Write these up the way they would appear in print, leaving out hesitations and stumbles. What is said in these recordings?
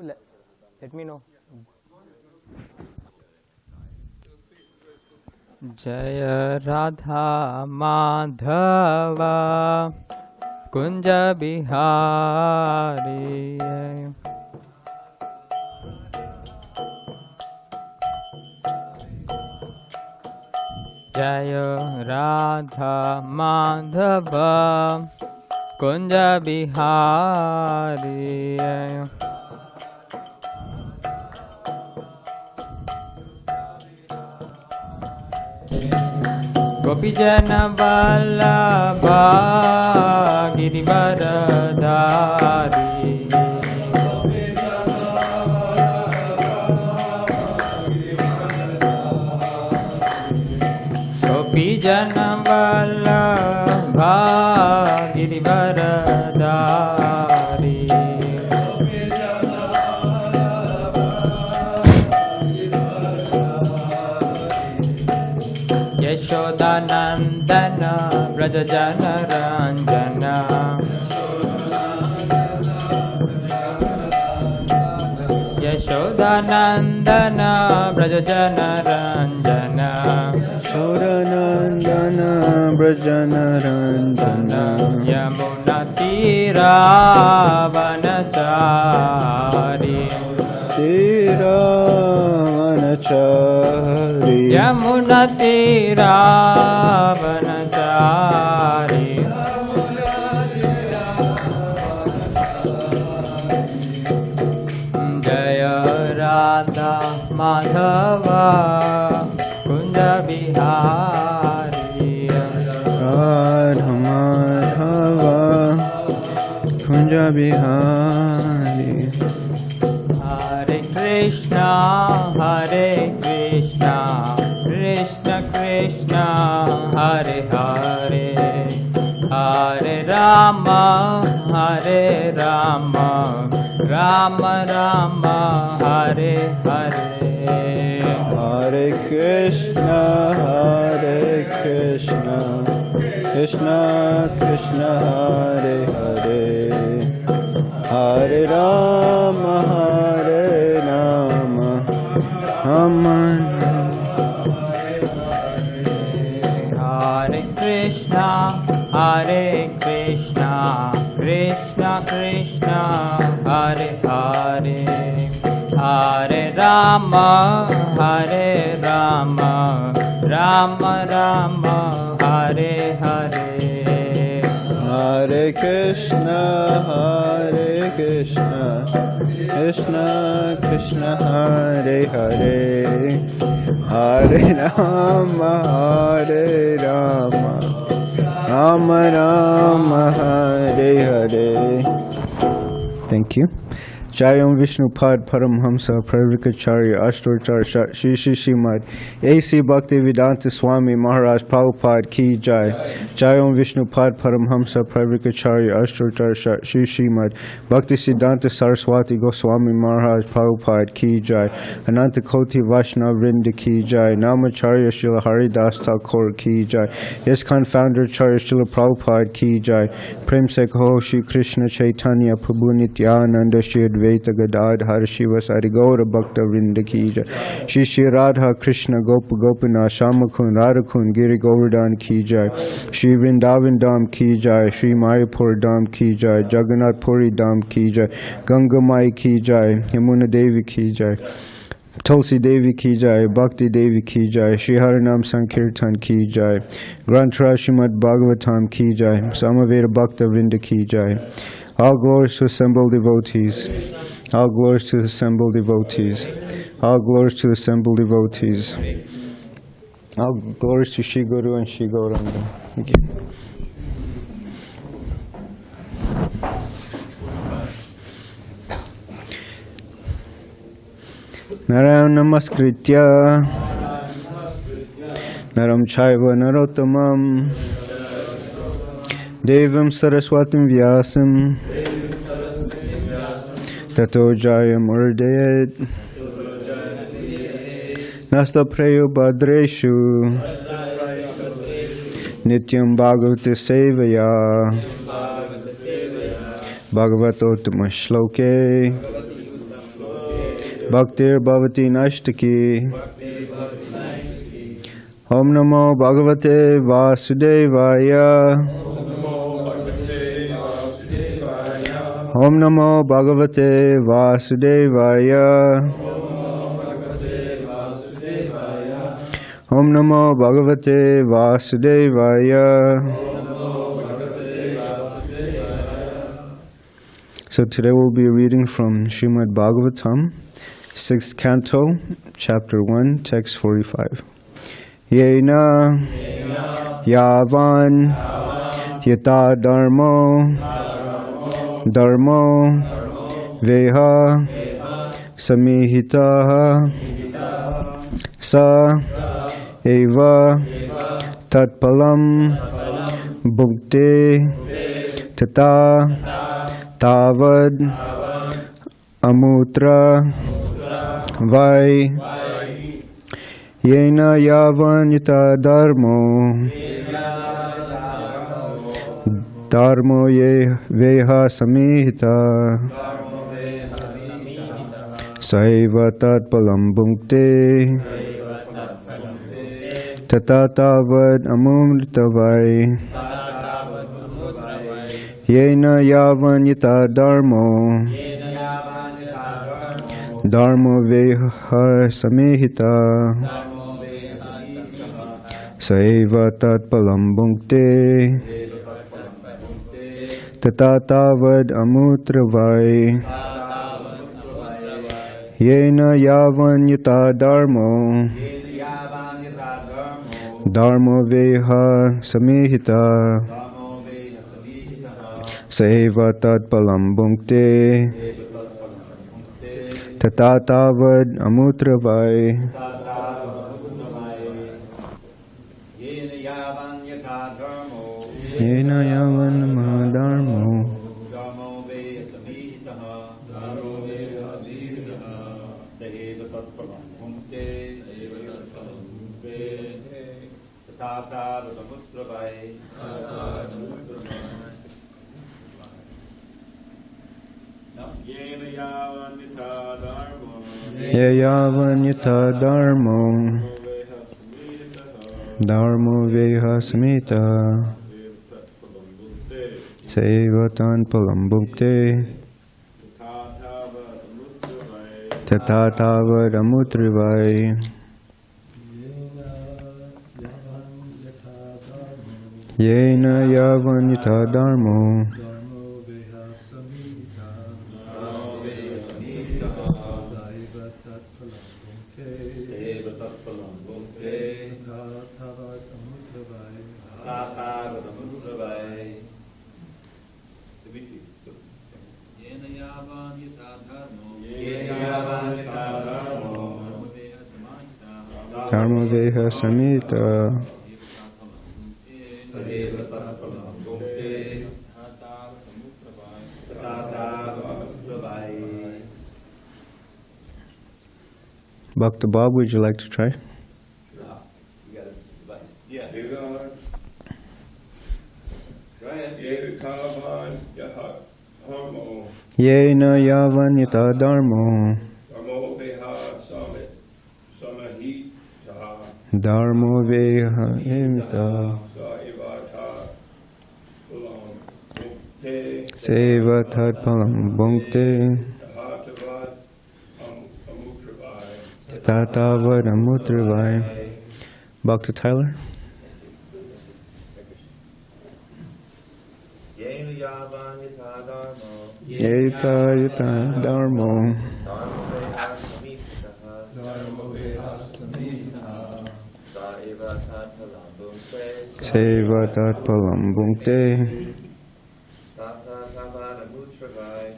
let me know. Jaya Radha Madhava Kunja Bihari. Jaya Radha Madhava Kunja Bihari. Gopijana Vallabha Girivaradhari. Gopijana Vallabha Girivaradhari. Yashodanandana Brajajana Ranjana. Yashodanandana Brajajana Ranjana. Yashodanandana Brajajana Ranjana. Yamuna Tira Vanachari. Tira Vanachari. Yamuna Tira Vanachari. Jaya Radha Madhava Kunja Bihari. Radha Madhava Kunja Bihari. Hare Krishna, Hare Krishna, Krishna Krishna, Hare Hare, Hare Rama, Hare Rama, Rama Rama, Hare Hare. Hare Krishna, Hare Krishna, Krishna Krishna, Hare Hare, Hare Rama, Hare Rama, Rama Hare Krishna, Hare Krishna, Krishna Krishna, Hare Hare, Hare Rama, Hare Rama, Rama Rama, Hare Hare. Hare Krishna, Hare Krishna, Krishna Krishna, Hare Hare, Hare Rama, Hare Rama, Rama Rama, Hare Hare. Thank you. Jayam Vishnu Pad Paramhamsa Pravikacharya Ashtoracharya Shri Srimad A.C. Bhakti Vedanta Swami Maharaj Prabhupada Ki Jai. Jayam Vishnu Pad Paramhamsa Pravikacharya Ashtoracharya Shri Srimad Bhakti Siddhanta Saraswati Goswami Maharaj Prabhupada Ki Jai. Ananta Koti Vaishnav Vrinda Ki Jai. Namacharya Srila Haridas Thakur Ki Jai. ISKCON Founder Charya Srila Prabhupada Ki Jai. Prem Se Kaho Shri Krishna Chaitanya Prabhu Nityananda Shri Advaita Gadadhar Shiva Sari Gaura Bhakta Vrinda Ki Jai. Shri Shri Radha Krishna Gopa Gopinath Shamakun Radhakun Giri Govardhana Ki Jai. Shri Vrindavan Dham Ki Jai. Shri Mayapur Dham Ki Jai. Jagannath Puri Dham Ki Jai. Ganga Mai Ki Jai. Yamuna Devi Ki Jai. Tulsi Devi Ki Jai, Bhakti Devi Ki Jai, Shri Harinam Sankirtan Ki Jai, Grantra Srimad Bhagavatam Ki Jai, Samaveda Bhakta Vrinda Ki Jai. All glories to assembled devotees. All glories to assembled devotees. All glories to assembled devotees. All glories to Shri Guru and Shri Gauranga. Thank you. Naram Namaskritya Naram Chaiva Narottamam Devam Saraswatim Vyasam Tato Jayam Urdayat Nasta Preyo Bhadreshu Nityam Bhagavata Sevaya Bhagavatottama Shloke Bhaktir Bhavati Nashtaki. Om Namo Bhagavate Vasudevaya. Om Namo Bhagavate Vasudevaya. Om Namo Bhagavate Vasudevaya. So today we'll be reading from Srimad Bhagavatam, 6th Canto, Chapter 1, Text 45. Yena Yavan Yata Dharmo Veha Samihita Sa Eva Tatpalam Bhukti Tata Tavad Amutra Vai Yena Yavan Yata Dharmo Veha Samihita Saiva Tatpalam Bhukti Tata Tavad Amutra Vai Yena Yavan Yata Dharmo Veha Samihita Saiva Tatpalam Bhukti Tata Tavad Amutra Vai Yena Yavan Yata Dharmo Veha Samihita Saiva Tatpalam Bhukti Tata Tavad Amutra Vai Yena Yavan Dharmo Yavan Yata Dharmo Veha Samita Sevatan Palam Bhukti Tata Tavad Amutra Vai Yena Yavan Yata Dharmo Dharma Veha Samita Bhakti Bob, would you like to try? Yena Yavan Yata Dharmo Dharmo Veha Imita Seva Tatpalam Bhukti Tatavad Amutra Vai. Bhakti Tyler. Yeta Yata Dharmo Seva Tatpalam Bhukti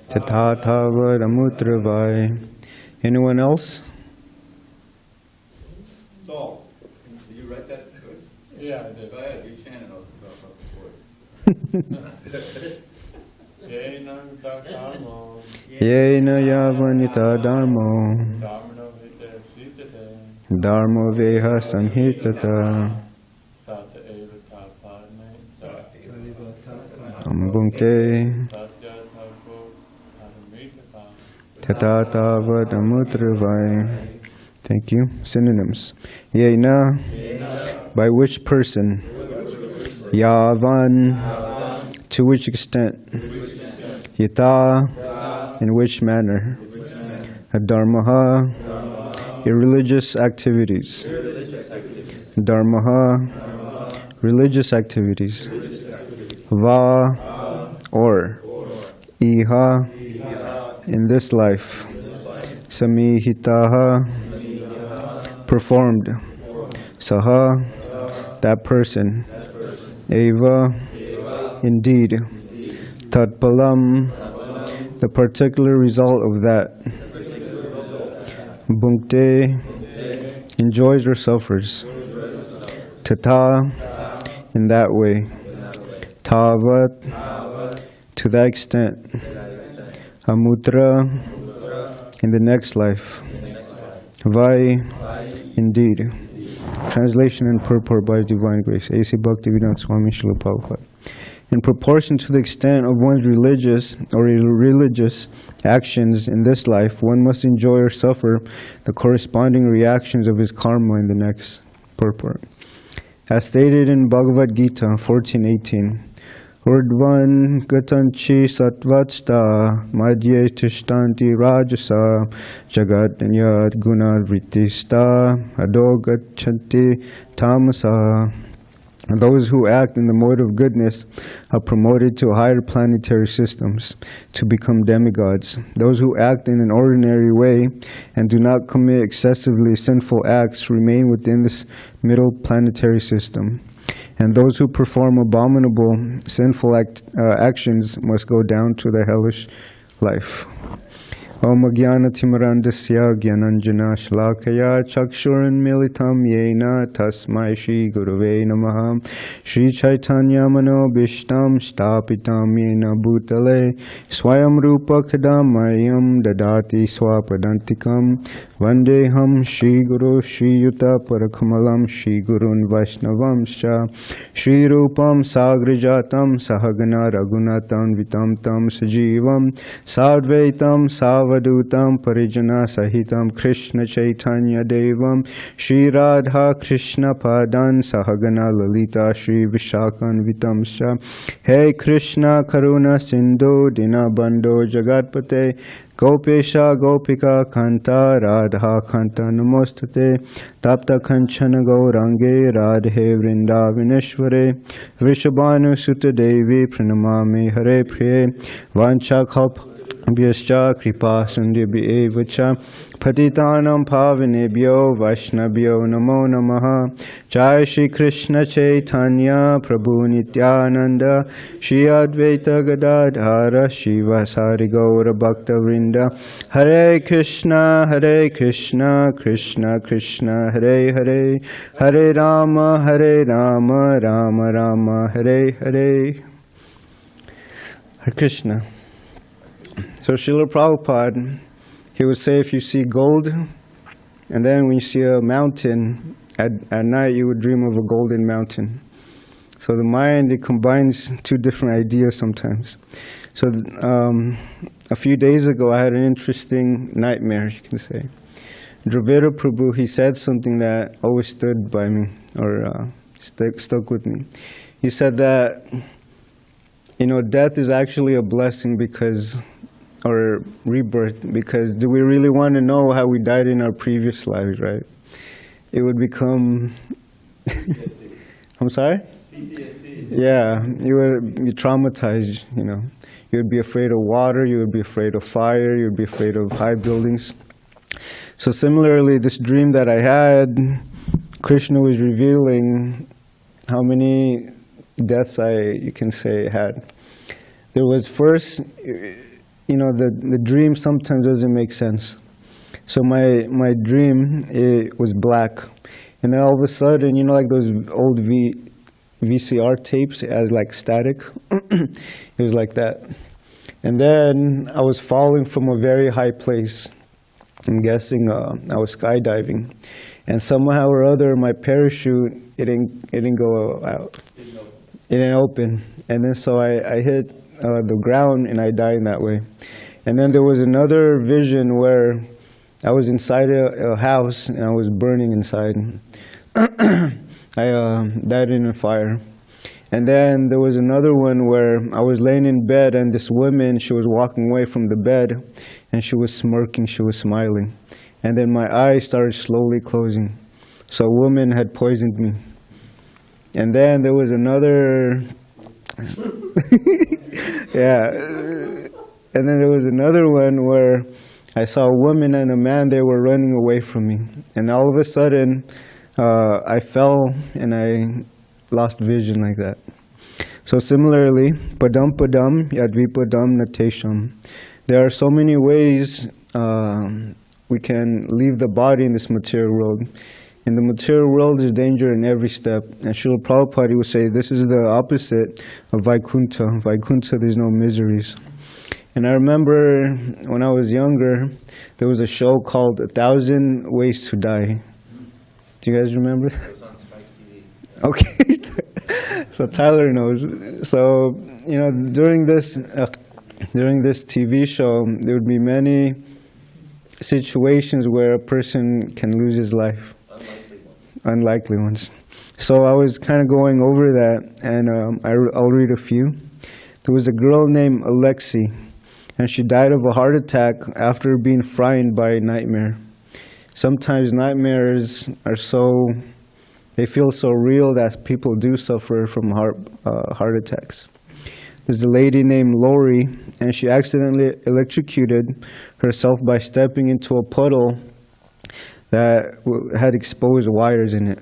Tata Tavad Amutra Vai. Anyone else? Saul, did you write that? Yeah, I did. Go ahead, you chant it before. Yena Yavan Yata Dharmo Dharmo Veha Samhitata Bhukti tata tavat amutravai. Thank you. Synonyms. Yena, by which person? Yavan, to which extent? Yata, in which manner? Dharmaha, irreligious activities. Dharmaha, religious activities. Va, or. Iha, in this life. Samihitaha, performed. Saha, that person. Eva, indeed. Tatpalam, the particular result of that. Bhunkte, enjoys or suffers. Tata, in that way. Tavat, to that extent. Amutra, in the next life. Vai, indeed. Translation and purport by Divine Grace. A.C. Bhaktivedanta Swami Srila Prabhupada. In proportion to the extent of one's religious or irreligious actions in this life, one must enjoy or suffer the corresponding reactions of his karma in the next purport. As stated in Bhagavad Gita 14:18, Urdvan gatanchi satvatsta madhye tishtanti rajasa jagatanyad gunavrittista adogachanti tamasa. Those who act in the mode of goodness are promoted to higher planetary systems to become demigods. Those who act in an ordinary way and do not commit excessively sinful acts remain within this middle planetary system. And those who perform abominable, sinful actions must go down to the hellish life. Om Jnana Timarandasya Jnananjana Shlakaya Chakshuran Militam Yena Tasmai Shri Gurave Namaha Shri Chaitanya Mano Bhishtam Stapitam Yena Bhutale Swayam Rupa Kadamayam Dadati Swapadantikam Vandeham Shri Guru Shri Yuta Parakamalam Shri Gurun Vaishnavamscha Shri Rupam Sagrijatam Sahagana Raghunatam Vitam Tam Sajivam Sadvaitam Savadutam Parijana Sahitam Krishna Chaitanya Devam Shri Radha Krishna Padan Sahagana Lalita Shri Vishakan Vitamscha Hey Krishna Karuna Sindhu Dinabandho Jagatpate Gopesha Gopika Kanta Radha Kanta Namostate Tapta Kanchana Gaurange Radhe Vrindavaneshware Vrishabhanu Sutta Devi Pranamami Hare Priye Vancha Kalpa Vyascha Kripa Sundibhi Evacha Patitanam Pavanebhyo Vaishnavyo Namo Namaha Jai Shri Krishna Chaitanya Prabhu Nityananda Shri Advaita Gadadhara Shivasari Gaura Bhakta Vrinda Hare Krishna Krishna Krishna Hare Hare Hare Rama Rama Rama Hare Hare. Hare Krishna. So Srila Prabhupada, he would say if you see gold, and then when you see a mountain, at night you would dream of a golden mountain. So the mind, it combines two different ideas sometimes. So a few days ago I had an interesting nightmare, you can say. Dravida Prabhu, he said something that always stood by me, or stuck with me. He said that, death is actually a blessing because, or rebirth, because do we really want to know how we died in our previous lives, right? It would become, I'm sorry? PTSD. Yeah, you would be traumatized, You would be afraid of water, you would be afraid of fire, you would be afraid of high buildings. So similarly, this dream that I had, Krishna was revealing how many deaths you can say, had. There was first, the dream sometimes doesn't make sense. So my dream, it was black. And then all of a sudden, like those old VCR tapes, it has like static. It was like that. And then I was falling from a very high place. I'm guessing I was skydiving. And somehow or other, my parachute, it didn't go out. It didn't open. And then so I hit the ground and I died in that way. And then there was another vision where I was inside a house and I was burning inside. I died in a fire. And then there was another one where I was laying in bed and this woman, she was walking away from the bed and she was smirking, she was smiling. And then my eyes started slowly closing. So a woman had poisoned me. And then there was another, yeah. And then there was another one where I saw a woman and a man, they were running away from me. And all of a sudden, I fell and I lost vision like that. So similarly, padam padam yadvipadam natesham. There are so many ways we can leave the body in this material world. In the material world, there's danger in every step. And Srila Prabhupada would say this is the opposite of Vaikuntha. Vaikuntha, there's no miseries. And I remember when I was younger, there was a show called 1,000 Ways to Die. Do you guys remember? It was on Spike TV. Okay. So Tyler knows. So, you know, during this TV show, there would be many situations where a person can lose his life. Unlikely ones. So I was kind of going over that, and I'll read a few. There was a girl named Alexi, and she died of a heart attack after being frightened by a nightmare. Sometimes nightmares are they feel so real that people do suffer from heart attacks. There's a lady named Lori, and she accidentally electrocuted herself by stepping into a puddle that had exposed wires in it.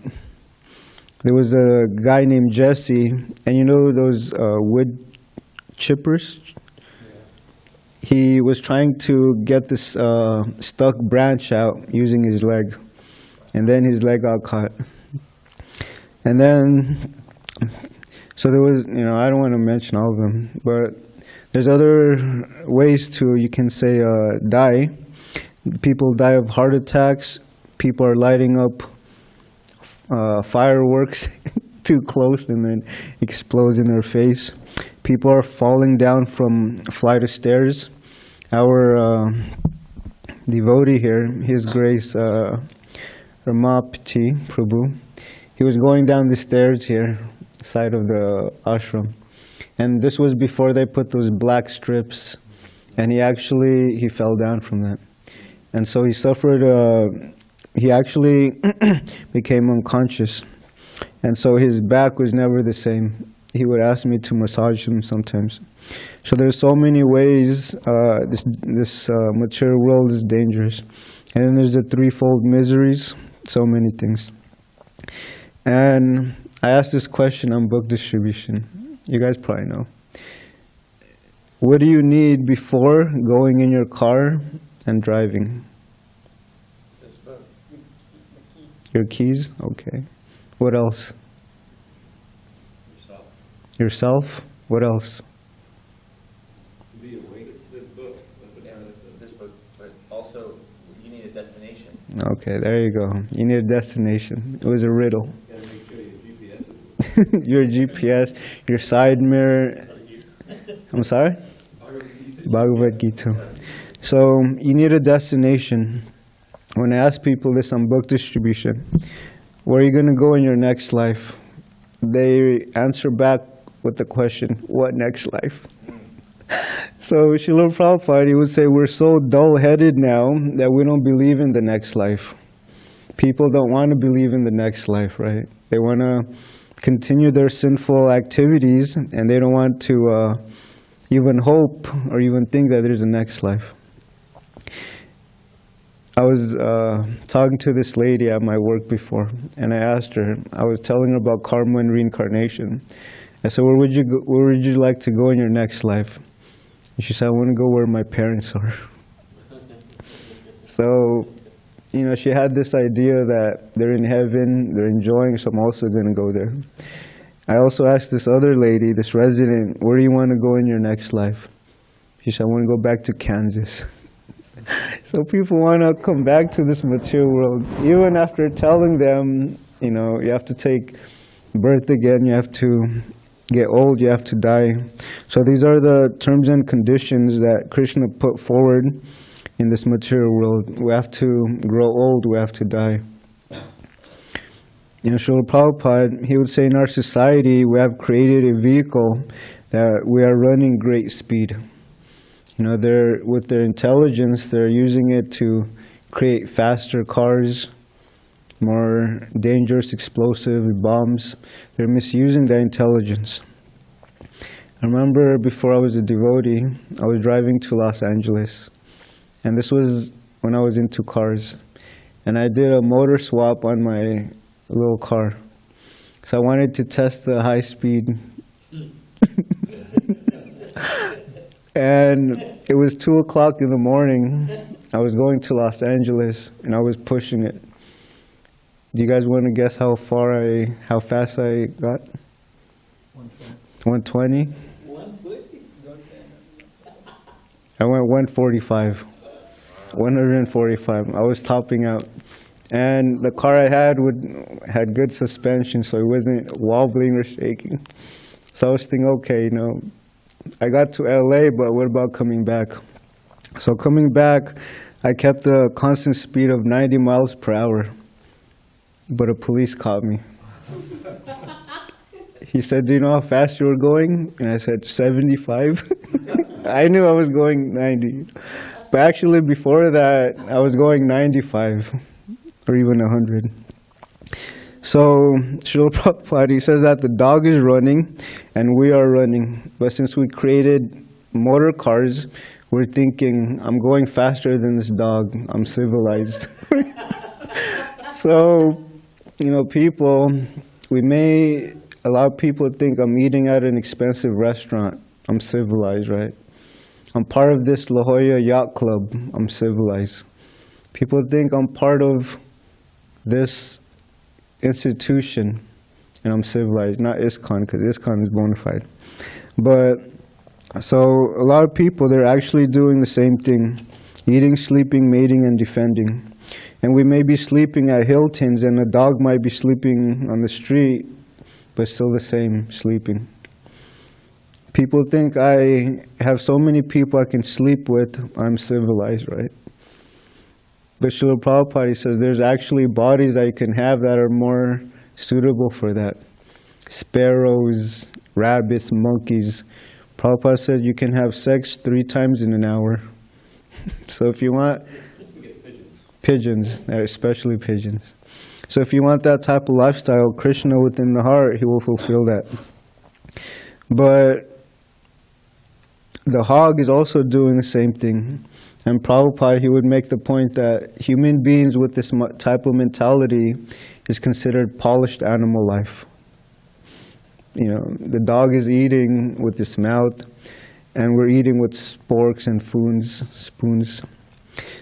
There was a guy named Jesse, and you know those wood chippers? He was trying to get this stuck branch out using his leg, and then his leg got caught. And then, so there was, you know, I don't want to mention all of them, but there's other ways to, you can say, die. People die of heart attacks. People are lighting up fireworks too close and then explodes in their face. People are falling down from a flight of stairs. Our devotee here, His Grace Ramapati Prabhu, he was going down the stairs here, side of the ashram. And this was before they put those black strips. And he fell down from that. And so he suffered, he actually became unconscious. And so his back was never the same. He would ask me to massage him sometimes. So there's so many ways this material world is dangerous. And then there's the threefold miseries, so many things. And I asked this question on book distribution. You guys probably know. What do you need before going in your car and driving? Your keys? Okay. What else? Yourself? What else? To be awake. This book. This book. But also, you need a destination. Okay, there you go. You need a destination. It was a riddle. You gotta make sure your GPS is Your GPS, your side mirror. I'm sorry? Bhagavad Gita. So you need a destination. When I ask people this on book distribution, where are you going to go in your next life? They answer back with the question, what next life? So Srila Prabhupada, he would say, we're so dull-headed now that we don't believe in the next life. People don't want to believe in the next life, right? They want to continue their sinful activities, and they don't want to even hope or even think that there's a next life. I was talking to this lady at my work before, and I asked her, I was telling her about karma and reincarnation. I said, where would you like to go in your next life? And she said, I want to go where my parents are. So, you know, she had this idea that they're in heaven, they're enjoying, so I'm also going to go there. I also asked this other lady, this resident, where do you want to go in your next life? She said, I want to go back to Kansas. So people want to come back to this material world. Even after telling them, you know, you have to take birth again, you have to get old, you have to die. So these are the terms and conditions that Krishna put forward in this material world. We have to grow old, we have to die. And Srila Prabhupada, he would say, in our society, we have created a vehicle that we are running great speed. You know, with their intelligence, they're using it to create faster cars, more dangerous explosive bombs. They're misusing their intelligence. I remember before I was a devotee, I was driving to Los Angeles. And this was when I was into cars. And I did a motor swap on my little car. So I wanted to test the high speed. And it was 2 o'clock in the morning. I was going to Los Angeles and I was pushing it. Do you guys want to guess how fast I got? 120? 120? I went 145. 145. I was topping out. And the car I had had good suspension, so it wasn't wobbling or shaking. So I was thinking, okay, I got to LA, but what about coming back? So coming back, I kept a constant speed of 90 miles per hour. But a police caught me. He said, do you know how fast you were going? And I said, 75. I knew I was going 90. But actually before that, I was going 95 or even 100. So Srila Prabhupada, he says that the dog is running and we are running. But since we created motor cars, we're thinking, I'm going faster than this dog. I'm civilized. So, people, a lot of people think I'm eating at an expensive restaurant. I'm civilized, right? I'm part of this La Jolla Yacht Club. I'm civilized. People think I'm part of this institution and I'm civilized. Not ISKCON, because ISKCON is bona fide. But, so a lot of people, they're actually doing the same thing. Eating, sleeping, mating, and defending. And we may be sleeping at Hilton's and a dog might be sleeping on the street, but still the same, sleeping. People think I have so many people I can sleep with, I'm civilized, right? But Srila Prabhupada, he says there's actually bodies that you can have that are more suitable for that. Sparrows, rabbits, monkeys. Prabhupada said you can have sex 3 times in an hour. So if you want... Pigeons, especially pigeons. So if you want that type of lifestyle, Krishna within the heart, he will fulfill that. But the hog is also doing the same thing. And Prabhupada, he would make the point that human beings with this type of mentality is considered polished animal life. The dog is eating with its mouth, and we're eating with forks and spoons.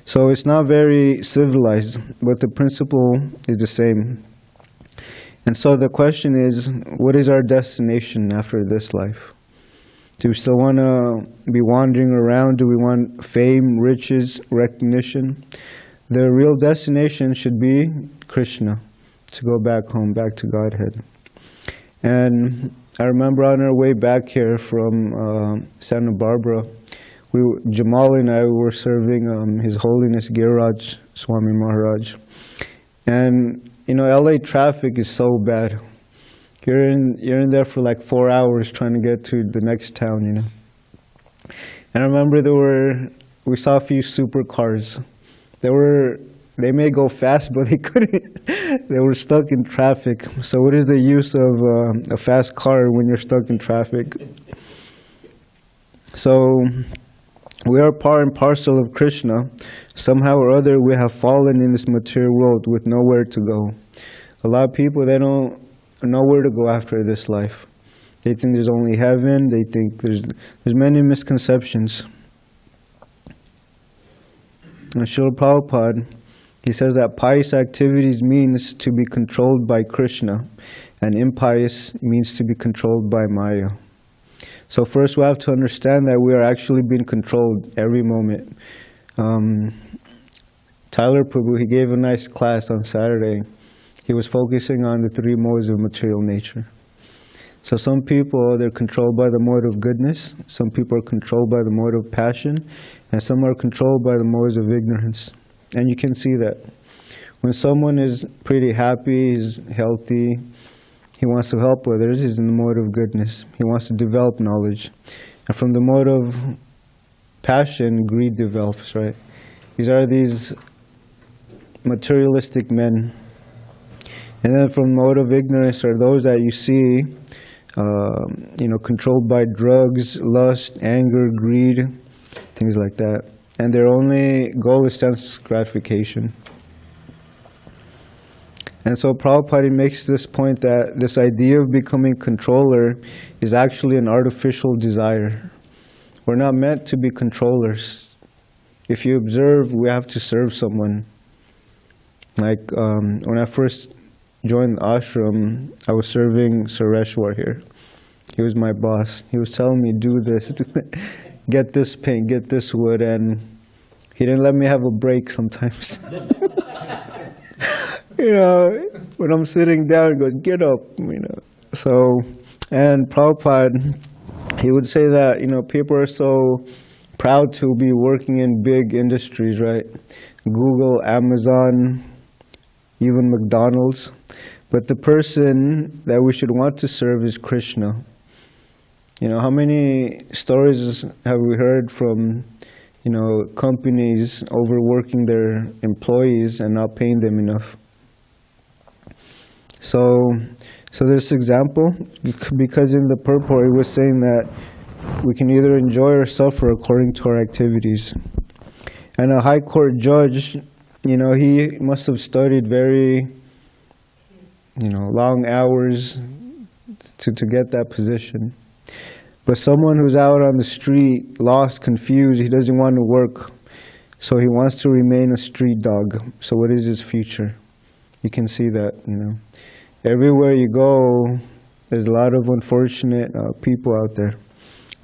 So it's not very civilized, but the principle is the same. And so the question is, what is our destination after this life? Do we still want to be wandering around? Do we want fame, riches, recognition? The real destination should be Krishna, to go back home, back to Godhead. And I remember on our way back here from Santa Barbara, Jamal and I were serving His Holiness Giriraj Swami Maharaj. And, LA traffic is so bad. You're in there for like 4 hours trying to get to the next town, And I remember we saw a few supercars. They may go fast, but they couldn't. They were stuck in traffic. So what is the use of a fast car when you're stuck in traffic? So we are part and parcel of Krishna. Somehow or other, we have fallen in this material world with nowhere to go. A lot of people, they don't know where to go after this life. They think there's only heaven. They think there's many misconceptions. And Srila Prabhupada, he says that pious activities means to be controlled by Krishna, and impious means to be controlled by Maya. So first we have to understand that we are actually being controlled every moment. Tyler Prabhu, he gave a nice class on Saturday. He was focusing on the 3 modes of material nature. So some people, they're controlled by the mode of goodness, some people are controlled by the mode of passion, and some are controlled by the modes of ignorance. And you can see that. When someone is pretty happy, he's healthy, he wants to help others, he's in the mode of goodness. He wants to develop knowledge. And from the mode of passion, greed develops, right? These materialistic men. And then from mode of ignorance are those that you see, controlled by drugs, lust, anger, greed, things like that. And their only goal is sense gratification. And so Prabhupada makes this point that this idea of becoming controller is actually an artificial desire. We're not meant to be controllers. If you observe, we have to serve someone. Like when I first joined the ashram, I was serving Sureshwar here. He was my boss. He was telling me, do this, get this paint, get this wood, and he didn't let me have a break sometimes. When I'm sitting down, he goes, get up, So, and Prabhupada, he would say that, people are so proud to be working in big industries, right? Google, Amazon, even McDonald's. But the person that we should want to serve is Krishna. How many stories have we heard from, companies overworking their employees and not paying them enough? So this example, because in the purport it was saying that we can either enjoy or suffer according to our activities. And a high court judge, he must have studied very, long hours to get that position. But someone who's out on the street, lost, confused, he doesn't want to work, so he wants to remain a street dog. So what is his future? You can see that, Everywhere you go, there's a lot of unfortunate people out there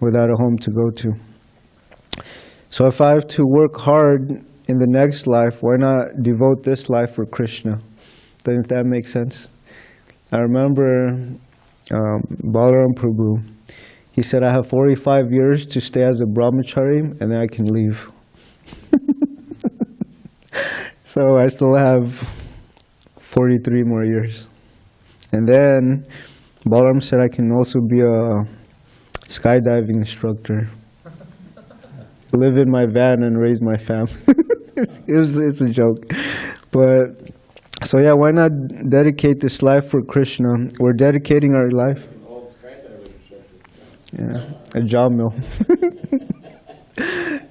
without a home to go to. So if I have to work hard in the next life, why not devote this life for Krishna? Doesn't that make sense? I remember Balaram Prabhu. He said, I have 45 years to stay as a brahmachari, and then I can leave. So I still have 43 more years. And then Balaram said I can also be a skydiving instructor. Live in my van and raise my family. It's a joke. But, so yeah, why not dedicate this life for Krishna? We're dedicating our life. Yeah, a job mill.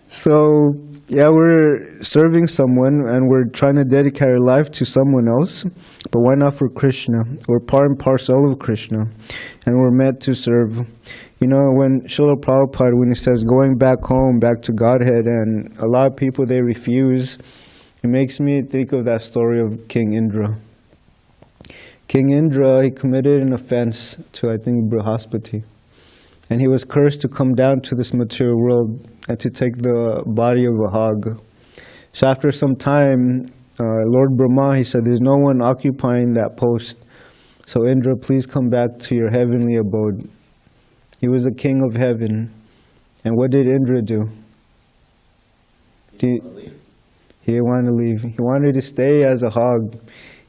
So, yeah, we're serving someone and we're trying to dedicate our life to someone else, but why not for Krishna? We're part and parcel of Krishna, and we're meant to serve. When Srila Prabhupada, when he says going back home, back to Godhead, and a lot of people, they refuse, it makes me think of that story of King Indra. King Indra, he committed an offense to, I think, Brihaspati. And he was cursed to come down to this material world and to take the body of a hog. So after some time, Lord Brahma, he said, there's no one occupying that post. So Indra, please come back to your heavenly abode. He was the king of heaven. And what did Indra do? He didn't want to leave. He wanted to stay as a hog.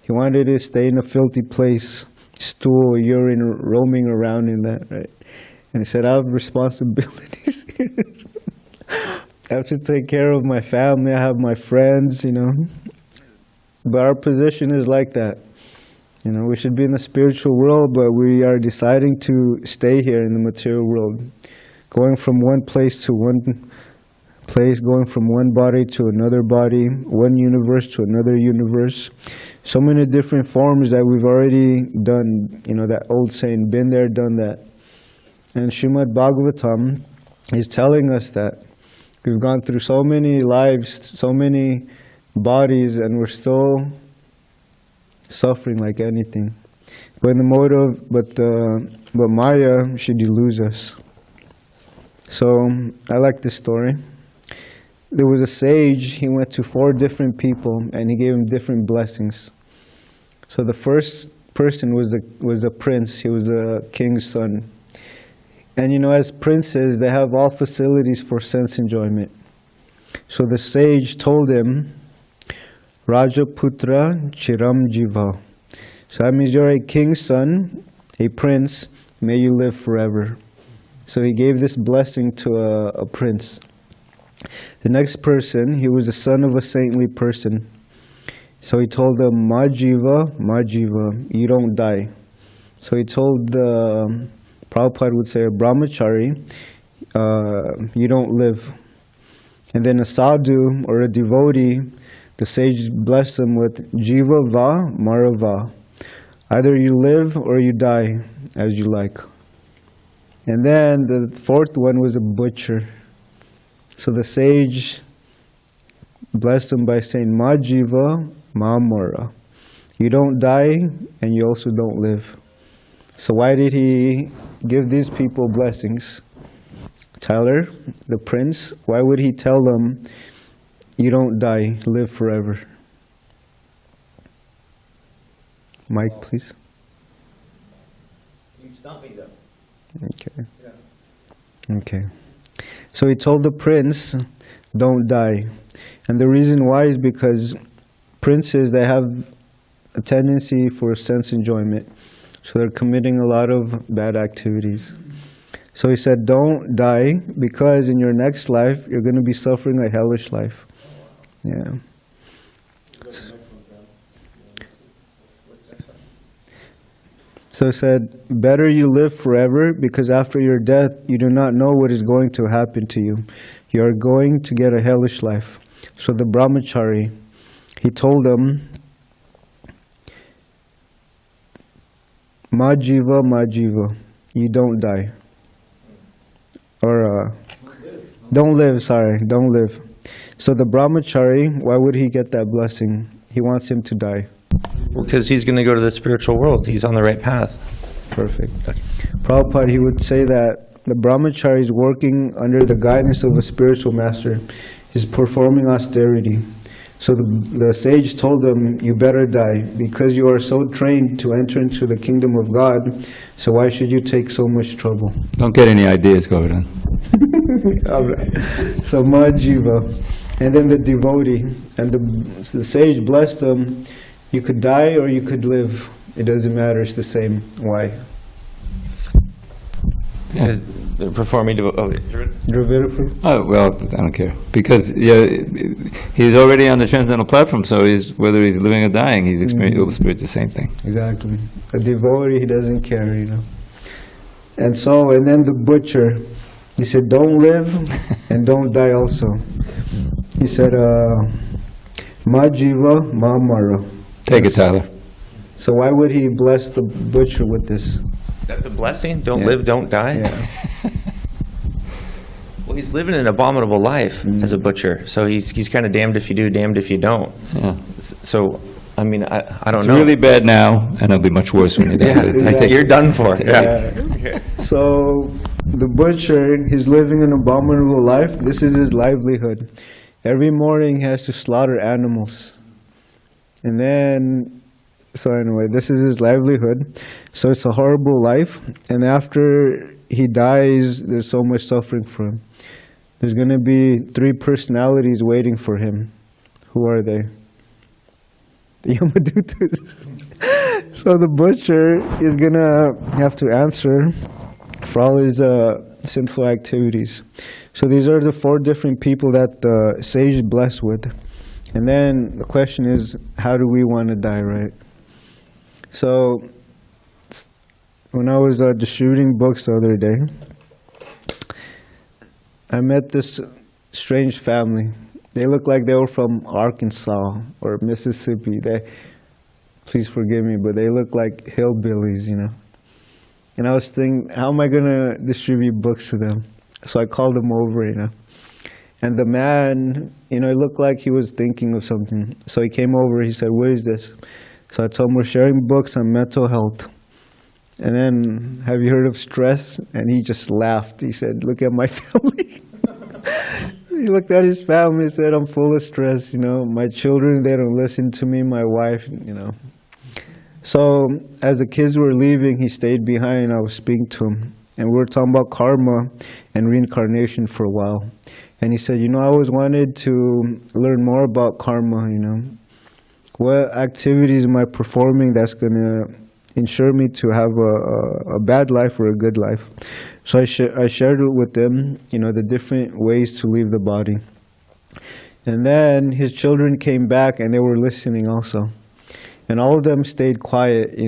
He wanted to stay in a filthy place, stool, urine, roaming around in that, right? And he said, I have responsibilities here. I have to take care of my family, I have my friends, But our position is like that. We should be in the spiritual world, but we are deciding to stay here in the material world. Going from one place to one place, going from one body to another body, one universe to another universe. So many different forms that we've already done, that old saying, been there, done that. And Srimad Bhagavatam is telling us that we've gone through so many lives, so many bodies, and we're still suffering like anything. But in the mode of, but Maya, she deludes us. So I like this story. There was a sage. He went to 4 different people, and he gave them different blessings. So the first person was a prince. He was a king's son. And you know, as princes, they have all facilities for sense enjoyment. So the sage told him, Rajaputra Chiram Jiva. So that means you're a king's son, a prince, may you live forever. So he gave this blessing to a prince. The next person, he was the son of a saintly person. So he told him, Majiva, you don't die. So he told Prabhupada would say, a brahmachari, you don't live. And then a sadhu or a devotee, the sage blessed him with Jiva va, Marava. Either you live or you die, as you like. And then the fourth one was a butcher. So the sage blessed him by saying, Ma Jiva, Ma Mara. You don't die and you also don't live. So why did he give these people blessings? Tyler, the prince, why would he tell them, you don't die, live forever? Mike, please. You stop me though. Okay. Yeah. Okay. So he told the prince, don't die. And the reason why is because princes, they have a tendency for sense enjoyment. So they're committing a lot of bad activities. So he said, don't die, because in your next life, you're going to be suffering a hellish life. Yeah. So he said, better you live forever, because after your death, you do not know what is going to happen to you. You are going to get a hellish life. So the brahmachari, he told him, Ma jiva, you don't die. Or, don't live. So the brahmachari, why would he get that blessing? He wants him to die. Because he's going to go to the spiritual world. He's on the right path. Perfect. Okay. Prabhupada, he would say that the brahmachari is working under the guidance of a spiritual master. He's performing austerity. So the sage told him, you better die, because you are so trained to enter into the kingdom of God, so why should you take so much trouble? Don't get any ideas, Govardhan. So Majiva. And then the devotee, and the sage blessed him, you could die or you could live. It doesn't matter, it's the same. Why? Yeah. They're performing Dravida? Oh, well, I don't care. Because he's already on the transcendental platform, so whether he's living or dying, he's experiencing the same thing. Exactly. A devotee, he doesn't care, you know. And then the butcher, he said, don't live and don't die also. He said, Ma jiva, ma mara. Take it, Tyler. So why would he bless the butcher with this? That's a blessing? Don't live, don't die? Yeah. Well, he's living an abominable life as a butcher. So he's kind of damned if you do, damned if you don't. Yeah. So, I mean, I don't It's know. really bad now, and it'll be much worse when you die. Yeah, Exactly. I think you're done for. Yeah. Yeah. So the butcher, he's living an abominable life. This is his livelihood. Every morning he has to slaughter animals. And then, so anyway, this is his livelihood. So it's a horrible life. And after he dies, there's so much suffering for him. There's going to be 3 personalities waiting for him. Who are they? The Yamadutas. So the butcher is going to have to answer for all his sinful activities. So these are the 4 different people that the sage blessed with. And then the question is, how do we want to die, right? So when I was distributing books the other day, I met this strange family. They looked like they were from Arkansas or Mississippi. Please forgive me, but they look like hillbillies, you know. And I was thinking, how am I going to distribute books to them? So I called them over, you know. And the man, you know, it looked like he was thinking of something. So he came over, he said, what is this? So I told him, we're sharing books on mental health. And then, have you heard of stress? And he just laughed. He said, look at my family. He looked at his family and said, I'm full of stress, you know. My children, they don't listen to me. My wife, you know. So as the kids were leaving, he stayed behind and I was speaking to him. And we were talking about karma and reincarnation for a while. And he said, I always wanted to learn more about karma, What activities am I performing that's going to ensure me to have a bad life or a good life? So I shared it with them, the different ways to leave the body. And then his children came back and they were listening also. And all of them stayed quiet,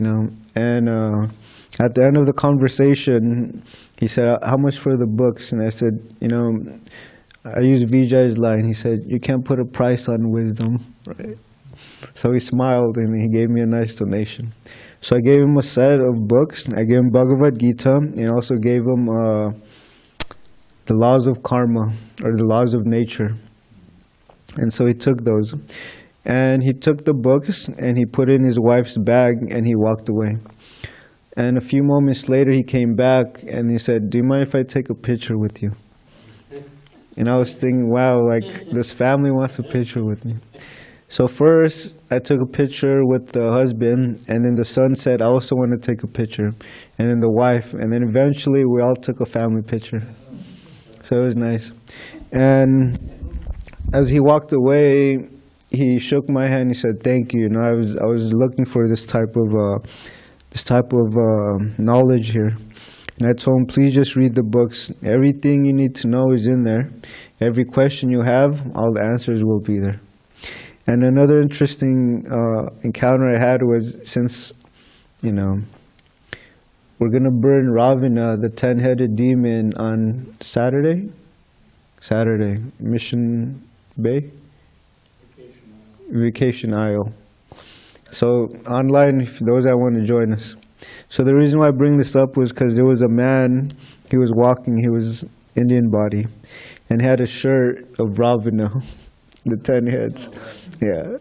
And at the end of the conversation, he said, how much for the books? And I said, I used Vijay's line. He said, you can't put a price on wisdom, right? So he smiled and he gave me a nice donation. So I gave him a set of books. I gave him Bhagavad Gita and also gave him the laws of karma or the laws of nature. And so he took those. And he took the books and he put in his wife's bag and he walked away. And a few moments later he came back and he said, do you mind if I take a picture with you? And I was thinking, wow, this family wants a picture with me. So first I took a picture with the husband, and then the son said, I also want to take a picture. And then the wife, and then eventually we all took a family picture. So it was nice. And as he walked away, he shook my hand. He said, "Thank you. I was looking for this type of knowledge here." And I told him, "Please just read the books. Everything you need to know is in there. Every question you have, all the answers will be there." And another interesting encounter I had was, since, we're going to burn Ravana, the 10-headed demon, on Saturday, Mission Bay? Vacation Isle. So online, if those that want to join us. So the reason why I bring this up was because there was a man, he was walking, he was Indian body, and had a shirt of Ravana, the 10 heads. Yeah.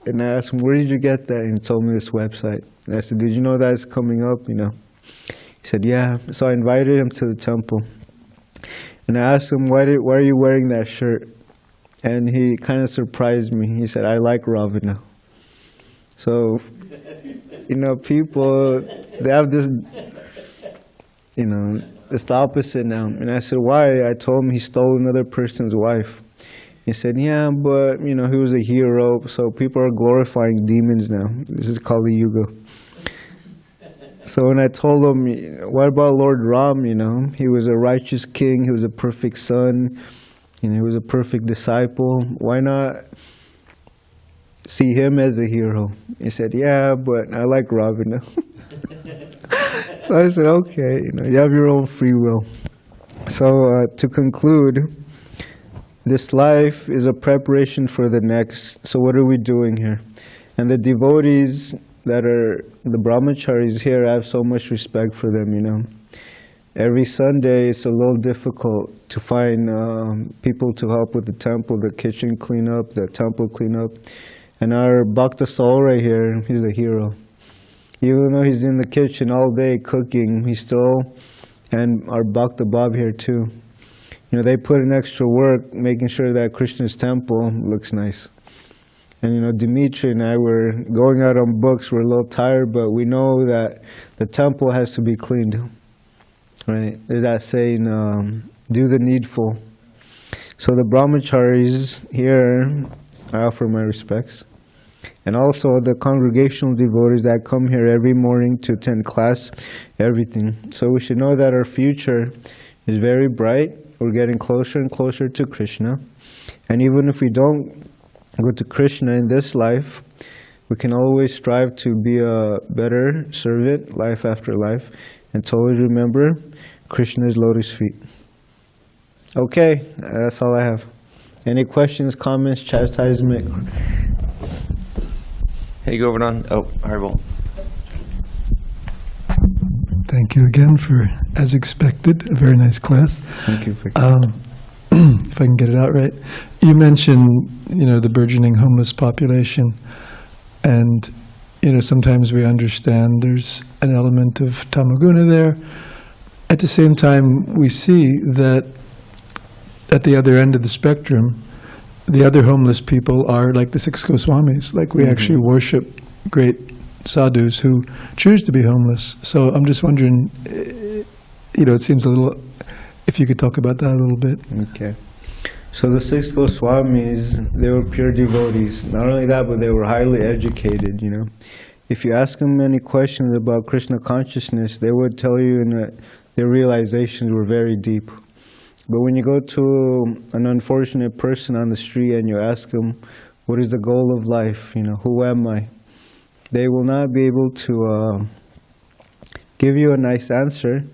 And I asked him, "Where did you get that?" And he told me this website. And I said, "Did you know that's coming up?" He said, "Yeah." So I invited him to the temple. And I asked him, why are you wearing that shirt? And he kind of surprised me. He said, "I like Ravana." So, people, they have this, it's the opposite now. And I said, "Why?" I told him he stole another person's wife. He said, "Yeah, but, he was a hero, so people are glorifying demons now. This is Kali Yuga." So when I told him, "What about Lord Ram, He was a righteous king, he was a perfect son, he was a perfect disciple. Why not see him as a hero?" He said, "Yeah, but I like Ravana." So I said, "Okay, you have your own free will." So to conclude, this life is a preparation for the next. So what are we doing here? And the devotees that are the brahmacharis here, I have so much respect for them, Every Sunday it's a little difficult to find people to help with the temple, the kitchen cleanup, the temple cleanup. And our Bhakta Saul right here, he's a hero. Even though he's in the kitchen all day cooking, he's still, and our Bhakta Bob here too, they put in extra work making sure that Krishna's temple looks nice. And Dimitri and I were going out on books, we're a little tired, but we know that the temple has to be cleaned, right? There's that saying, do the needful. So the brahmacharis here, I offer my respects. And also the congregational devotees that come here every morning to attend class, everything. So we should know that our future is very bright. We're getting closer and closer to Krishna. And even if we don't go to Krishna in this life, we can always strive to be a better servant life after life, and to always remember Krishna's lotus feet. Okay, that's all I have. Any questions, comments, chastisement? Hey, Govardhan. Oh, Haribol. Thank you again for, as expected, a very nice class. Thank you. If I can get it out right. You mentioned, the burgeoning homeless population, and, sometimes we understand there's an element of tamaguna there. At the same time, we see that at the other end of the spectrum, the other homeless people are like the 6 Goswamis. Like we actually worship great, sadhus who choose to be homeless. So I'm just wondering, it seems a little, if you could talk about that a little bit. Okay. So the 6 Goswamis, they were pure devotees. Not only that, but they were highly educated, If you ask them any questions about Krishna consciousness, they would tell you their realizations were very deep. But when you go to an unfortunate person on the street and you ask them, what is the goal of life? Who am I? They will not be able to give you a nice answer.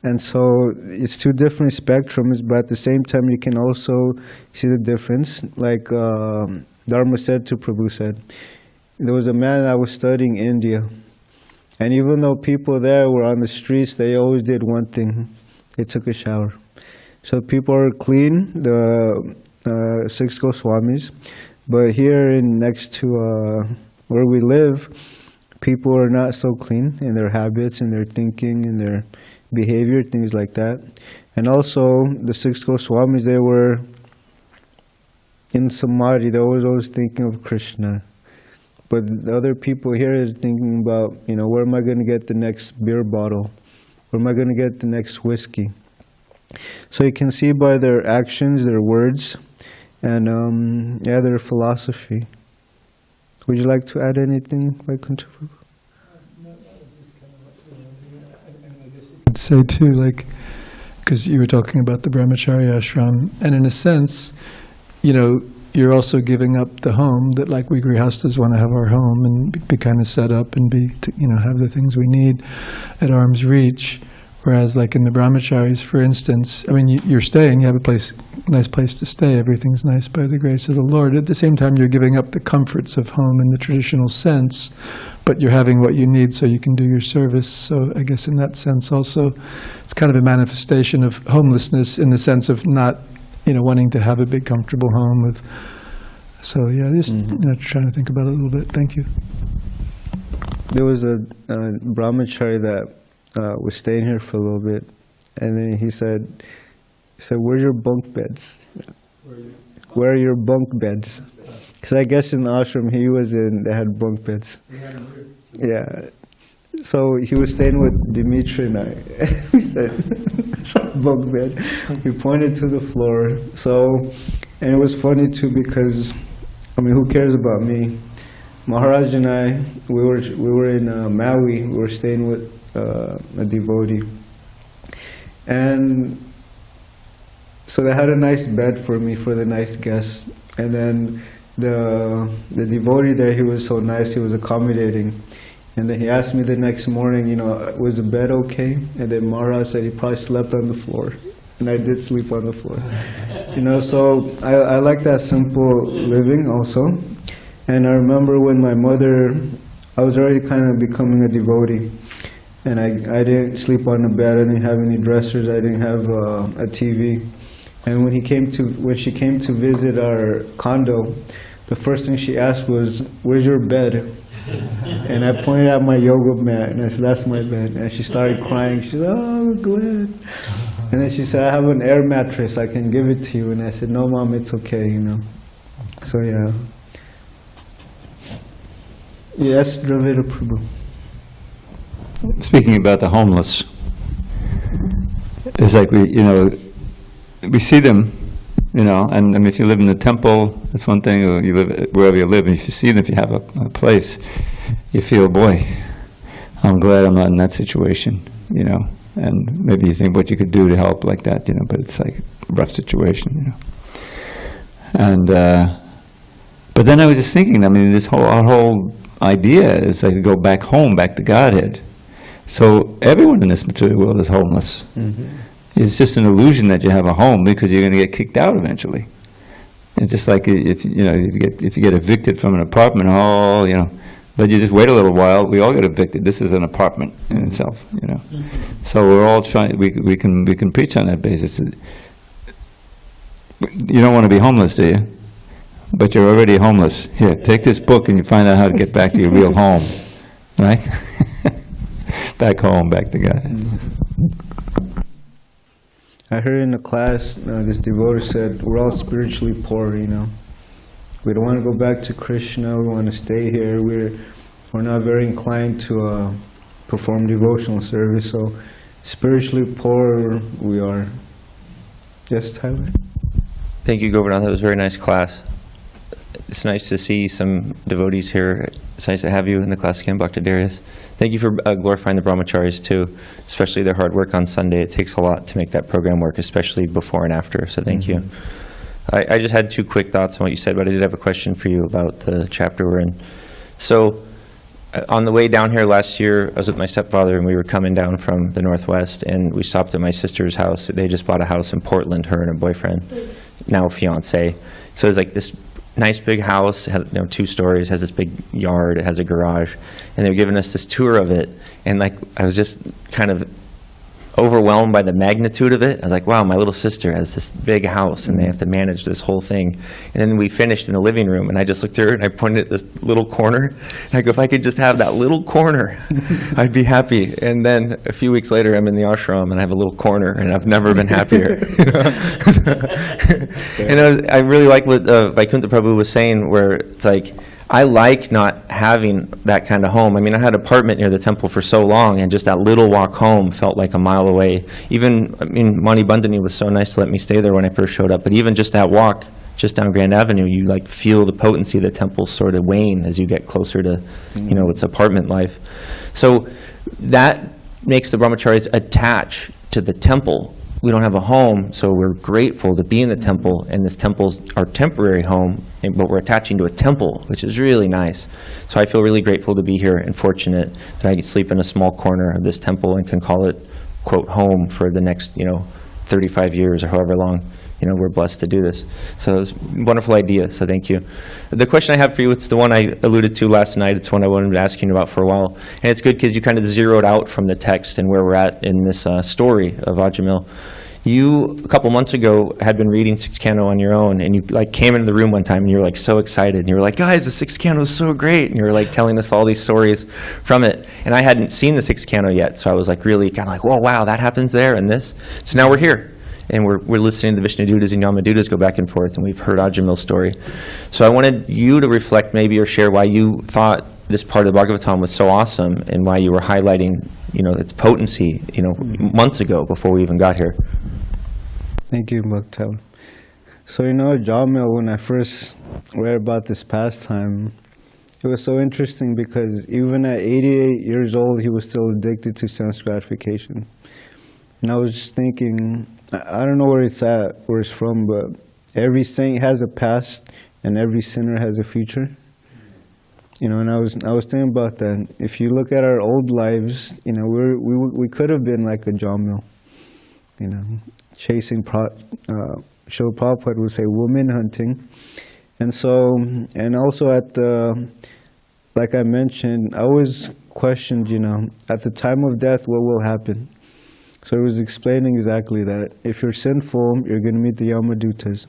And so it's two different spectrums, but at the same time you can also see the difference. Like Dharma said to Prabhu said, there was a man that was studying India. And even though people there were on the streets, they always did one thing. They took a shower. So people are clean, the 6 Goswamis. But here next to where we live, people are not so clean in their habits, in their thinking, in their behavior, things like that. And also, the 6 Goswamis, they were in samadhi, they were always thinking of Krishna. But the other people here are thinking about, where am I going to get the next beer bottle? Where am I going to get the next whiskey? So you can see by their actions, their words, and their philosophy. Would you like to add anything, Vaikuntha Prabhu? I'd say too, because you were talking about the brahmacharya ashram, and in a sense, you're also giving up the home that, like, we grihastas want to have our home and be kind of set up and have the things we need at arm's reach. Whereas, like in the brahmacharis, for instance, you're staying, you have a nice place to stay, everything's nice by the grace of the Lord. At the same time, you're giving up the comforts of home in the traditional sense, but you're having what you need so you can do your service. So I guess in that sense also, it's kind of a manifestation of homelessness in the sense of not, wanting to have a big comfortable home with. So yeah, just trying to think about it a little bit. Thank you. There was a brahmachari that was staying here for a little bit, and then he said, where's your bunk beds? Where are your bunk beds? Because I guess in the ashram he was in, they had bunk beds. Yeah. So he was staying with Dimitri and I. We said, it's a bunk bed. We pointed to the floor. And it was funny too because, who cares about me? Maharaj and I, we were in Maui. We were staying with a devotee. And so they had a nice bed for me, for the nice guests. And then the devotee there, he was so nice, he was accommodating. And then he asked me the next morning, was the bed okay? And then Maharaj said he probably slept on the floor. And I did sleep on the floor. So I like that simple living also. And I remember when my mother, I was already kind of becoming a devotee. And I didn't sleep on the bed, I didn't have any dressers, I didn't have a TV. And when she came to visit our condo, the first thing she asked was, where's your bed? And I pointed at my yoga mat, and I said, that's my bed. And she started crying. She said, oh, I'm glad. And then she said, I have an air mattress, I can give it to you. And I said, no, Mom, it's okay, So, yeah. Yes, Dravida Prabhu. Speaking about the homeless, it's like we see them, and if you live in the temple, that's one thing, or you live wherever you live, and if you see them, if you have a place, you feel, boy, I'm glad I'm not in that situation, and maybe you think what you could do to help like that, but it's like a rough situation, And, but then I was just thinking, our whole idea is like to go back home, back to Godhead. So everyone in this material world is homeless. Mm-hmm. It's just an illusion that you have a home because you're going to get kicked out eventually. It's just like if you get evicted from an apartment, but you just wait a little while. We all get evicted. This is an apartment in itself, Mm-hmm. So we're all trying. We can preach on that basis. You don't want to be homeless, do you? But you're already homeless. Here, take this book and you find out how to get back to your real home, right? Back home, back to God. I heard in the class, this devotee said, we're all spiritually poor, We don't want to go back to Krishna, we want to stay here. we're not very inclined to perform devotional service. So spiritually poor we are. Yes, Tyler? Thank you, Govardhana. That was a very nice class. It's nice to see some devotees here. It's nice to have you in the class again, Bhakti Darius. Thank you for glorifying the brahmacharis too, especially their hard work on Sunday. It takes a lot to make that program work, especially before and after, so thank you. I just had 2 quick thoughts on what you said, but I did have a question for you about the chapter we're in. So, on the way down here last year, I was with my stepfather, and we were coming down from the Northwest, and we stopped at my sister's house. They just bought a house in Portland, her and her boyfriend, now fiance. So it was like this nice big house, it had 2 stories, has this big yard, it has a garage, and they were giving us this tour of it, and like I was just kind of overwhelmed by the magnitude of it. I was like, wow, my little sister has this big house and they have to manage this whole thing. And then we finished in the living room, and I just looked at her and I pointed at this little corner, and I go, if I could just have that little corner, I'd be happy. And then a few weeks later, I'm in the ashram and I have a little corner, and I've never been happier. And I really like what Vaikuntha Prabhu was saying, where it's like, I like not having that kind of home. I mean, I had an apartment near the temple for so long, and just that little walk home felt like a mile away. Even, I mean, Mani Bandhani was so nice to let me stay there when I first showed up, but even just that walk, just down Grand Avenue, you like feel the potency of the temple sort of wane as you get closer to, its apartment life. So that makes the brahmacharis attach to the temple. We don't have a home, so we're grateful to be in the temple, and this temple's our temporary home, but we're attaching to a temple, which is really nice. So I feel really grateful to be here and fortunate that I can sleep in a small corner of this temple and can call it, quote, home for the next, 35 years or however long, we're blessed to do this. So it's a wonderful idea, so thank you. The question I have for you, it's the one I alluded to last night. It's one I wanted to ask you about for a while. And it's good because you kind of zeroed out from the text and where we're at in this story of Ajamil. You, a couple months ago, had been reading 6th Canto on your own, and you came into the room one time and you were so excited, and you were like, guys, the 6th Canto is so great, and you were telling us all these stories from it. And I hadn't seen the 6th Canto yet, so I was really kind of whoa, wow, that happens there and this. So now we're here. And we're listening to the Vishnu Dutas and Yama Dutas go back and forth, and we've heard Ajamil's story. So I wanted you to reflect maybe or share why you thought this part of the Bhagavatam was so awesome, and why you were highlighting, its potency, months ago before we even got here. Thank you, Bhakti. So, Jamil, when I first read about this pastime, it was so interesting because even at 88 years old, he was still addicted to sense gratification. And I was just thinking, I don't know where it's at, where it's from, but every saint has a past and every sinner has a future. And I was thinking about that. If you look at our old lives, we could have been like a Jamil, chasing, Srila Prabhupada would say, woman hunting. And so, and also at like I mentioned, I always questioned, at the time of death, what will happen? So it was explaining exactly that. If you're sinful, you're going to meet the Yamadutas.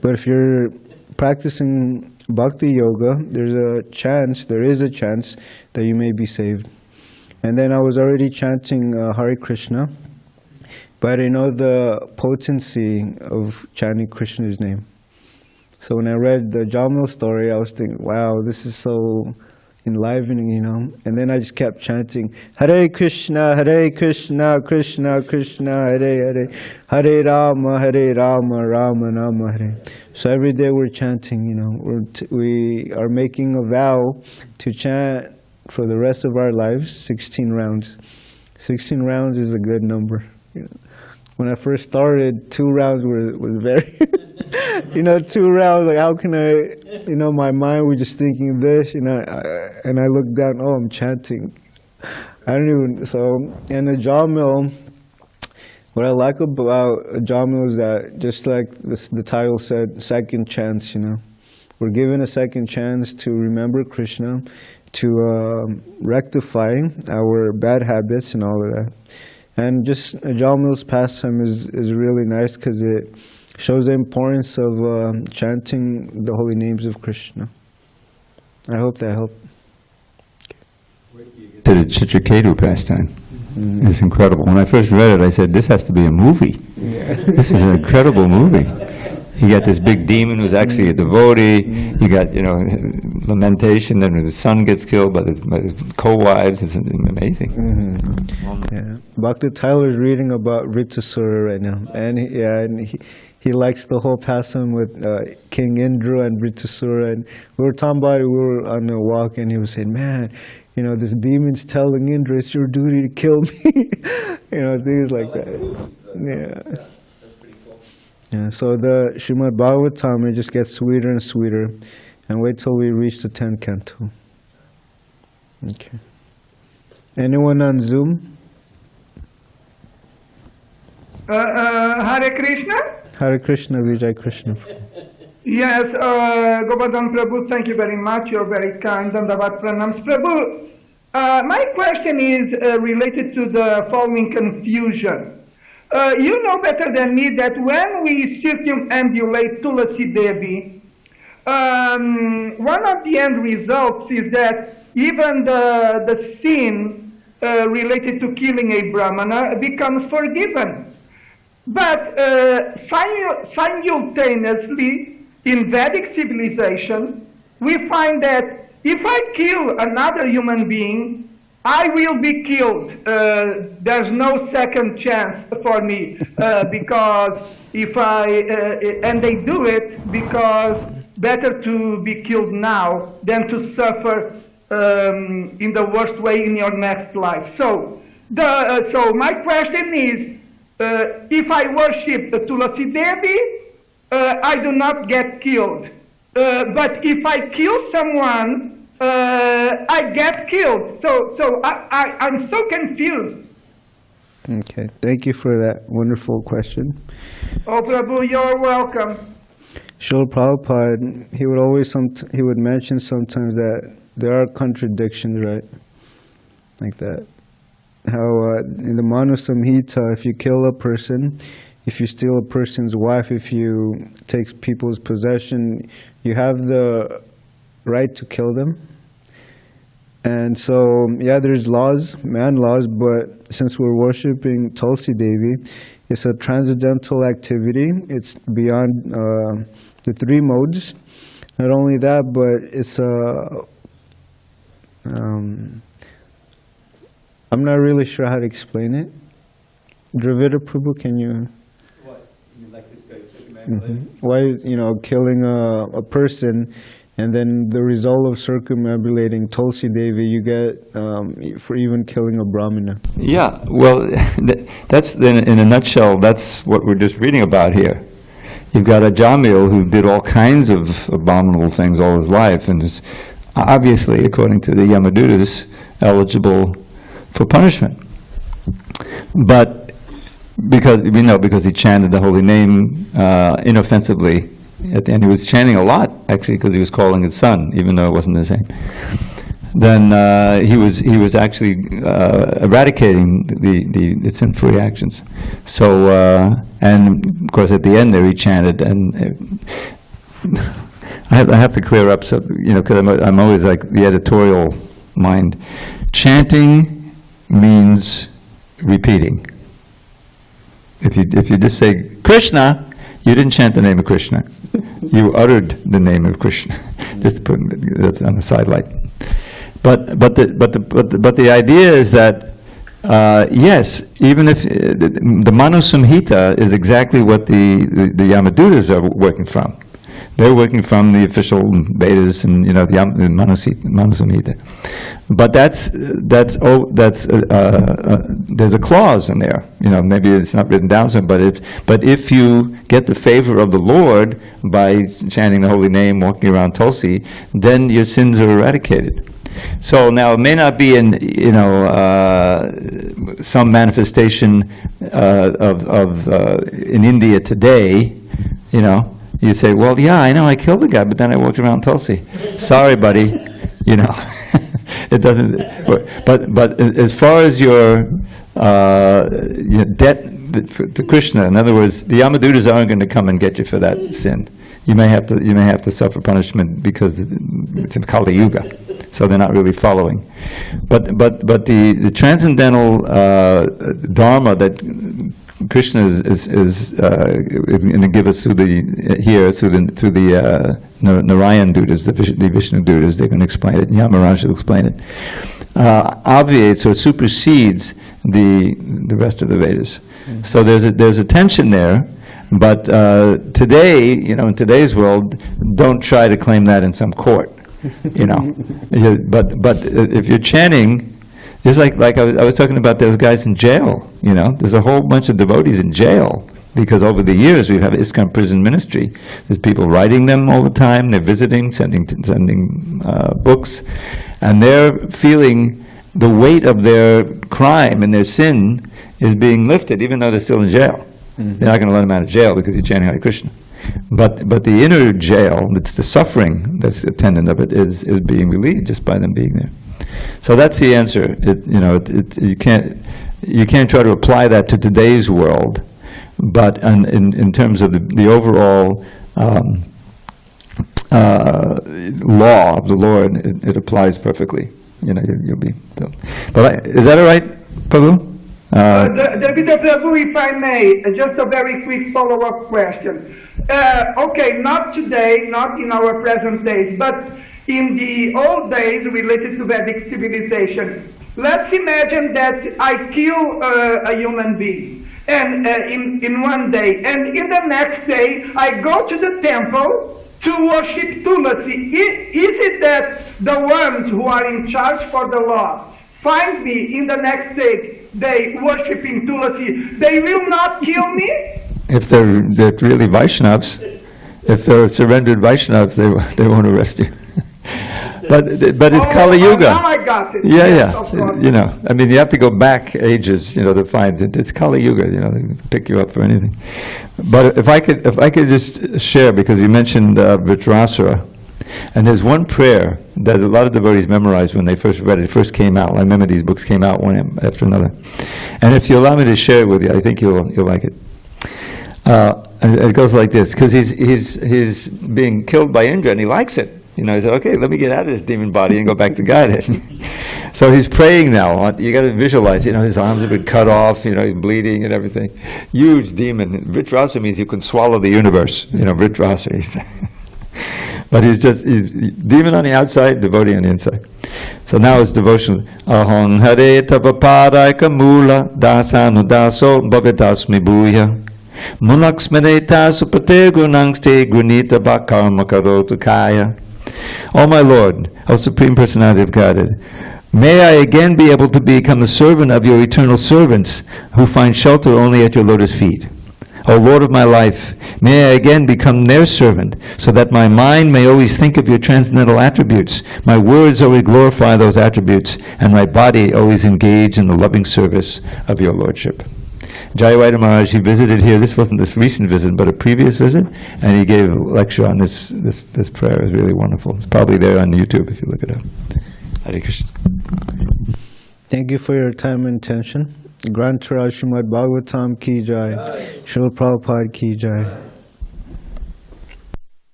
But if you're practicing Bhakti Yoga, there is a chance that you may be saved. And then I was already chanting Hare Krishna, but I know the potency of chanting Krishna's name. So when I read the Jamil story, I was thinking, wow, this is so enlivening, And then I just kept chanting, Hare Krishna, Krishna Krishna, Hare Hare, Hare Rama, Rama Nama Hare. So every day we're chanting, we are making a vow to chant for the rest of our lives, 16 rounds. 16 rounds is a good number. When I first started, 2 rounds was very, 2 rounds, how can I, my mind was just thinking this, and I looked down, oh, I'm chanting. I don't even, and the Jamil, what I like about a Jamil is that, just like the title said, second chance, We're given a second chance to remember Krishna, to rectify our bad habits and all of that. And just Jamil's pastime is really nice because it shows the importance of chanting the holy names of Krishna. I hope that helped. To the Chitraketu pastime. It's incredible. When I first read it, I said, this has to be a movie. Yeah. This is an incredible movie. You got this big demon who's actually a devotee. You got, you know, lamentation. Then the son gets killed by his co-wives. It's amazing. Yeah. Bhakti Tyler's reading about Ritusura right now, and he likes the whole pastime with King Indra and Ritusura. And we were talking about it. We were on a walk, and he was saying, "Man, you know, this demon's telling Indra, it's your duty to kill me." You know, things like that. Yeah. Yeah, so the Srimad Bhagavatam, it just gets sweeter and sweeter. And wait till we reach the 10th canto. Okay. Anyone on Zoom? Hare Krishna? Hare Krishna, Vijay Krishna. Yes, Govardhan Prabhu, thank you very much. You're very kind. Dandavat Pranams. Prabhu, my question is related to the following confusion. You know better than me that when we circumambulate Tulasi Devi, one of the end results is that even the sin related to killing a Brahmana becomes forgiven. But simultaneously, in Vedic civilization, we find that if I kill another human being, I will be killed. There's no second chance for me because if and they do it because better to be killed now than to suffer in the worst way in your next life. So my question is, if I worship Tulasi Devi, I do not get killed. But if I kill someone, I get killed. So I'm so confused. Okay, thank you for that wonderful question. Oh, Prabhu, you're welcome. Srila Prabhupada, he would mention sometimes that there are contradictions, right? Like that. How in the Manu Samhita, if you kill a person, if you steal a person's wife, if you take people's possession, you have the right to kill them. And so, yeah, there's laws, man laws, but since we're worshipping Tulsi Devi, it's a transcendental activity. It's beyond the three modes. Not only that, but it's I'm not really sure how to explain it. Dravida Prabhu, can you? What? You like this guy's circumambulation? Why, killing a person, and then the result of circumambulating Tulsi Devi, you get for even killing a Brahmana. Yeah, well, that's in a nutshell, that's what we're just reading about here. You've got a Jamil who did all kinds of abominable things all his life, and is obviously, according to the Yamadutas, eligible for punishment. But because he chanted the holy name inoffensively, and he was chanting a lot, actually, because he was calling his son, even though it wasn't his name. Then he was actually eradicating the sinful reactions. So and of course at the end there he chanted, and I have to clear up, so because I'm always like the editorial mind. Chanting means repeating. If you just say Krishna, you didn't chant the name of Krishna. You uttered the name of Krishna. Just to put that's on the sidelight. But the idea is that yes, even if the Manu Samhita is exactly what the Yamadutas are working from. They're working from the official Vedas and the Manu Samhita. But there's a clause in there. Maybe it's not written down somewhere, but if you get the favor of the Lord by chanting the holy name, walking around Tulsi, then your sins are eradicated. So now it may not be in some manifestation of in India today. You say, well, yeah, I know I killed the guy, but then I walked around Tulsi. Sorry, buddy. It doesn't. But as far as your debt to Krishna, in other words, the Yamadutas aren't going to come and get you for that sin. You may have to suffer punishment because it's in Kali Yuga. so they're not really following. But the transcendental dharma that Krishna is going to give us through the Narayan Dutas, the Vishnu Dutas. They're going to explain it. Yamaraj will explain it. Obviates or supersedes the rest of the Vedas. So there's a tension there. But today, in today's world, don't try to claim that in some court. But if you're chanting. It's like I was talking about those guys in jail, There's a whole bunch of devotees in jail because over the years we have ISKCON prison ministry. There's people writing them all the time. They're visiting, sending books, and they're feeling the weight of their crime and their sin is being lifted, even though they're still in jail. Mm-hmm. They're not going to let them out of jail because you're chanting Hare Krishna. But the inner jail, it's the suffering that's attendant of it, is being relieved just by them being there. So that's the answer. You can't try to apply that to today's world, but in terms of the overall law of the Lord, it applies perfectly. You'll be. But is that all right, Prabhu? David Prabhu, if I may, just a very quick follow-up question. Okay, not today, not in our present days, but in the old days related to Vedic civilization. Let's imagine that I kill a human being and in one day, and in the next day I go to the temple to worship Tulasi. Is it that the ones who are in charge for the law find me in the next day worshiping Tulasi, they will not kill me? If they're really Vaishnavas, if they're surrendered Vaishnavas, they won't arrest you. But it's Kali Yuga. Now I got it. Yeah, yes, yeah. You have to go back ages, to find it. It's Kali Yuga. They can pick you up for anything. But if I could just share, because you mentioned Vritrasura, and there's one prayer that a lot of devotees memorized when they first read it. It first came out. I remember these books came out one after another. And if you allow me to share it with you, I think you'll like it. And it goes like this, because he's being killed by Indra and he likes it. He said, okay, let me get out of this demon body and go back to Godhead. So he's praying now. You got to visualize, his arms have been cut off, he's bleeding and everything. Huge demon. Vritrasura means you can swallow the universe, Vritrasura. But he's demon on the outside, devotee on the inside. So now it's devotional. Ahon hare tavapadai mula dasanu daso bhavetasmi bhuya. Munaksmedeta supate gunangste grunita bhakarma karotu kaya. O my Lord, O Supreme Personality of Godhead, may I again be able to become the servant of your eternal servants who find shelter only at your lotus feet. O Lord of my life, may I again become their servant, so that my mind may always think of your transcendental attributes, my words always glorify those attributes, and my body always engage in the loving service of your Lordship. Jayavada Maharaj, he visited here. This wasn't this recent visit, but a previous visit, and he gave a lecture on this prayer. It was really wonderful. It's probably there on YouTube if you look it up. Hare Krishna. Thank you for your time and attention. Granth Srimad Bhagavatam ki jai. Srila Prabhupada ki jai.